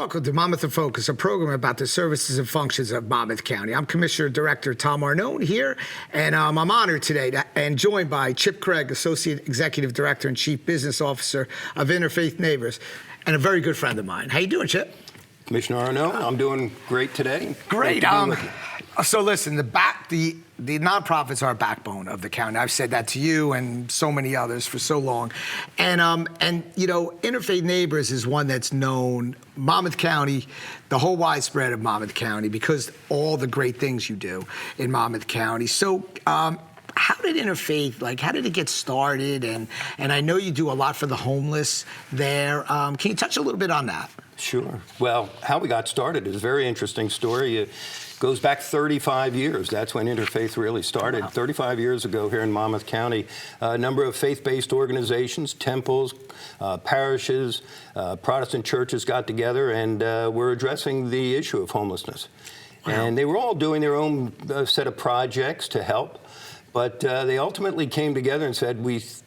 Welcome to Monmouth in Focus, a program about the services and functions of Monmouth County. I'm Commissioner Director Tom Arnone here, and I'm honored today and joined by Chip Craig, Associate Executive Director and Chief Business Officer of Interfaith Neighbors, and a very good friend of mine. How you doing, Chip? Commissioner Arnone, I'm doing great today. Great. So listen, the nonprofits are a backbone of the county. I've said that to you and so many others for so long. And you know, Interfaith Neighbors is one that's known, Monmouth County, the whole widespread of Monmouth County, because all the great things you do in Monmouth County. So how did Interfaith, how did it get started? And I know you do a lot for the homeless there. Can you touch a little bit on that? Sure. Well, how we got started is a very interesting story. It goes back 35 years. That's when Interfaith really started. Wow. 35 years ago here in Monmouth County, a number of faith-based organizations, temples, parishes, Protestant churches got together and were addressing the issue of homelessness. Wow. And they were all doing their own set of projects to help, but they ultimately came together and said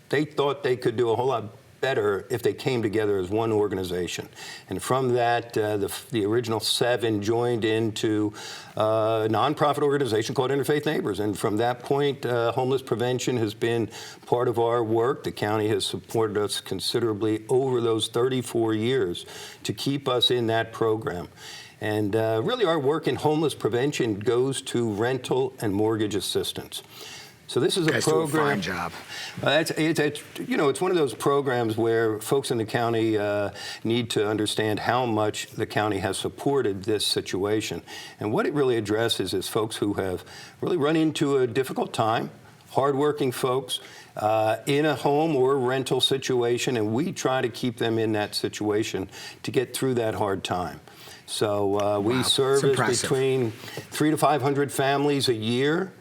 they thought they could do a whole lot better if they came together as one organization. And from that, the original 7 joined into a nonprofit organization called Interfaith Neighbors. And from that point, homeless prevention has been part of our work. The county has supported us considerably over those 34 years to keep us in that program. And really our work in homeless prevention goes to rental and mortgage assistance. So this is a program. Do a fine job. It's one of those programs where folks in the county need to understand how much the county has supported this situation. And what it really addresses is folks who have really run into a difficult time, hardworking folks in a home or rental situation, and we try to keep them in that situation to get through that hard time. So we service between 300 to 500 families a year.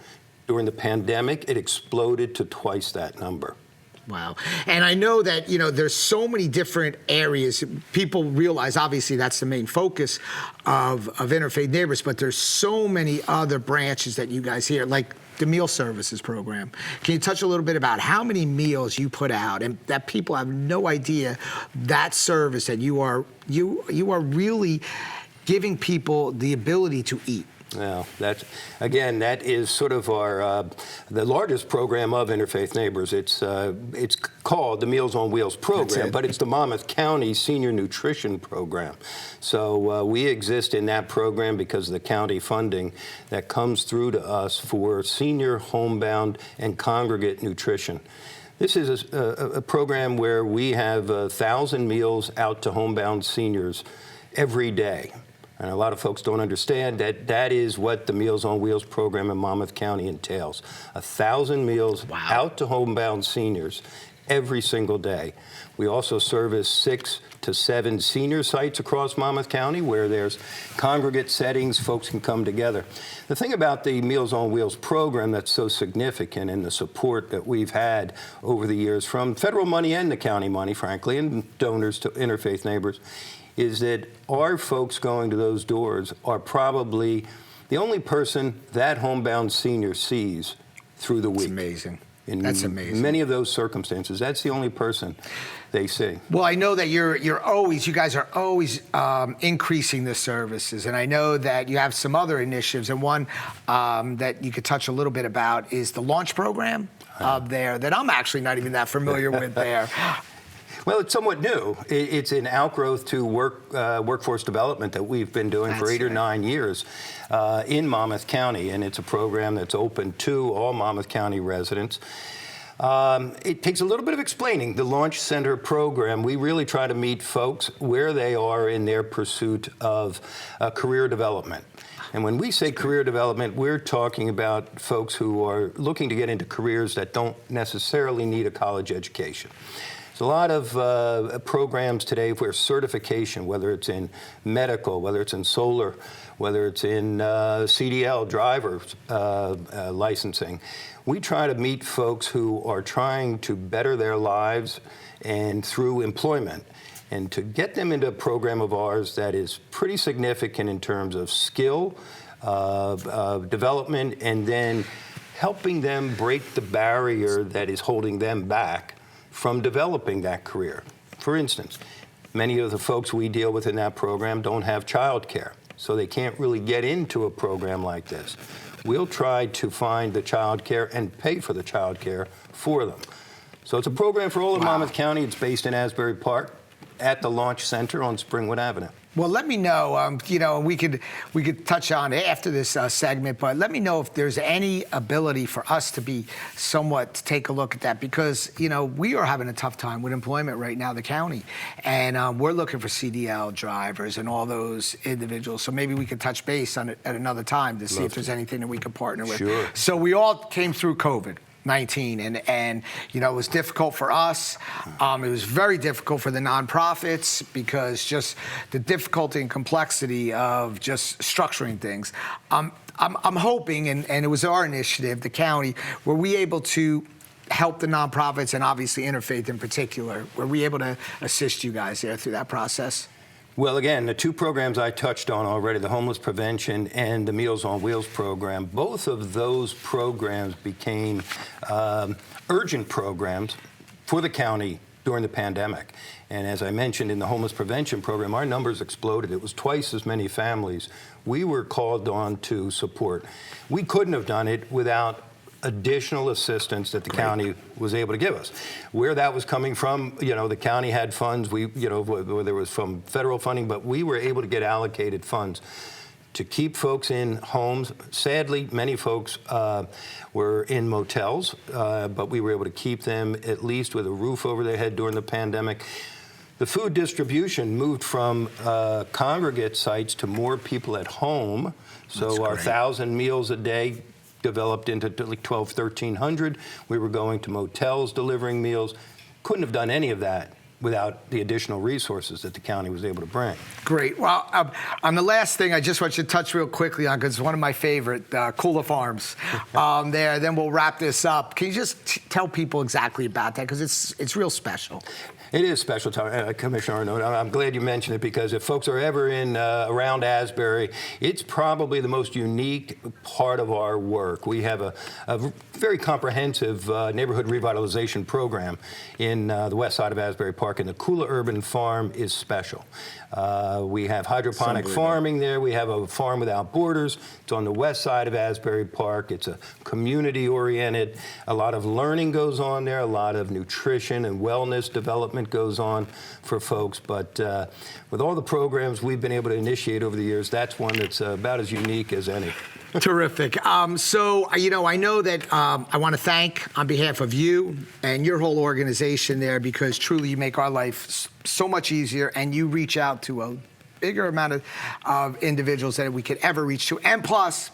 During the pandemic, it exploded to twice that number. Wow. And I know that, there's so many different areas. People realize, obviously, that's the main focus of Interfaith Neighbors, but there's so many other branches that you guys hear, like the meal services program. Can you touch a little bit about how many meals you put out, and that people have no idea that service that you are really giving people the ability to eat? Well, that is sort of our the largest program of Interfaith Neighbors. It's called the Meals on Wheels program, but it's the Monmouth County Senior Nutrition Program. So we exist in that program because of the county funding that comes through to us for senior, homebound, and congregate nutrition. This is a program where we have 1,000 meals out to homebound seniors every day. And a lot of folks don't understand that is what the Meals on Wheels program in Monmouth County entails. 1,000 meals out to homebound seniors every single day. We also service 6 to 7 senior sites across Monmouth County where there's congregate settings, folks can come together. The thing about the Meals on Wheels program that's so significant and the support that we've had over the years from federal money and the county money, frankly, and donors to Interfaith Neighbors, is that our folks going to those doors are probably the only person that homebound senior sees through the week. That's amazing. That's amazing. In many of those circumstances, that's the only person they see. Well, I know that you guys are always increasing the services, and I know that you have some other initiatives, and one that you could touch a little bit about is the launch program there that I'm actually not even that familiar with there. Well, it's somewhat new. It's an outgrowth to workforce development that we've been doing for 8 or 9 years in Monmouth County, and it's a program that's open to all Monmouth County residents. It takes a little bit of explaining. The Launch Center program, we really try to meet folks where they are in their pursuit of career development. And when we say career development, we're talking about folks who are looking to get into careers that don't necessarily need a college education. There's a lot of programs today where certification, whether it's in medical, whether it's in solar, whether it's in CDL, driver licensing, we try to meet folks who are trying to better their lives and through employment. And to get them into a program of ours that is pretty significant in terms of skill, development, and then helping them break the barrier that is holding them back from developing that career. For instance, Many of the folks we deal with in that program don't have child care, so they can't really get into a program like this. We'll try to find the child care and pay for the child care for them. So it's a program for all of Monmouth County. It's based in Asbury Park at the Launch Center on Springwood Avenue. Well, let me know. We could touch on it after this segment, but let me know if there's any ability for us to be somewhat to take a look at that, because we are having a tough time with employment right now, the county, and we're looking for CDL drivers and all those individuals. So maybe we could touch base on it at another time to see if there's anything that we could partner with. Sure. So we all came through COVID-19, and it was difficult for us. It was very difficult for the nonprofits because just the difficulty and complexity of just structuring things. I'm hoping, and it was our initiative, the county, were we able to help the nonprofits and obviously Interfaith in particular? Were we able to assist you guys there through that process? Well, again, the two programs I touched on already, the homeless prevention and the Meals on Wheels program, both of those programs became urgent programs for the county during the pandemic. And as I mentioned, in the homeless prevention program, our numbers exploded. It was twice as many families we were called on to support. We couldn't have done it without additional assistance that the county was able to give us. Where that was coming from, the county had funds, whether it was from federal funding, but we were able to get allocated funds to keep folks in homes. Sadly, many folks were in motels, but we were able to keep them at least with a roof over their head during the pandemic. The food distribution moved from congregate sites to more people at home. So our 1,000 meals a day developed into like 1,300. We were going to motels delivering meals. Couldn't have done any of that without the additional resources that the county was able to bring. Great. Well, on the last thing, I just want you to touch real quickly on, because it's one of my favorite, Kula Farms there. Then we'll wrap this up. Can you just tell people exactly about that? Because it's real special. It is special, Commissioner Arnaud. I'm glad you mentioned it, because if folks are ever in around Asbury, it's probably the most unique part of our work. We have a very comprehensive neighborhood revitalization program in the west side of Asbury Park, and the Kula Urban Farm is special. We have hydroponic farming there. We have a farm without borders. It's on the west side of Asbury Park. It's a community-oriented. A lot of learning goes on there. A lot of nutrition and wellness development goes on for folks. But with all the programs we've been able to initiate over the years, that's one that's about as unique as any. Terrific. So, I know that I want to thank on behalf of you and your whole organization there, because truly you make our life so much easier, and you reach out to a bigger amount of individuals that we could ever reach to. And plus,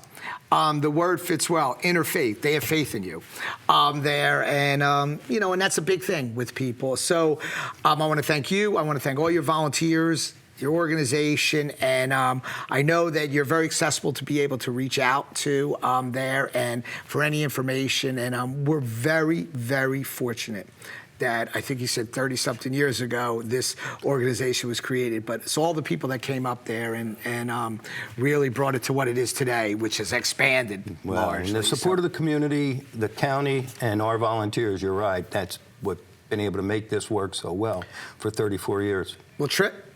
the word fits well, interfaith. They have faith in you there. And, and that's a big thing with people. So I want to thank you. I want to thank all your volunteers, your organization, and I know that you're very accessible to be able to reach out to there and for any information. And we're very, very fortunate that I think you said 30-something years ago this organization was created, but it's all the people that came up there and really brought it to what it is today, which has expanded largely. And the support of the community, the county, and our volunteers, you're right, that's what's been able to make this work so well for 34 years. Well,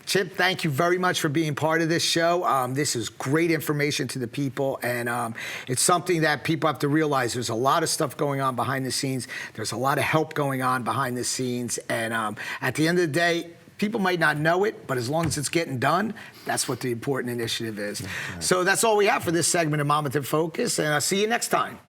Chip, thank you very much for being part of this show. This is great information to the people, and it's something that people have to realize. There's a lot of stuff going on behind the scenes. There's a lot of help going on behind the scenes, and at the end of the day, people might not know it, but as long as it's getting done, that's what the important initiative is. Right. So that's all we have for this segment of Monmouth in Focus, and I'll see you next time.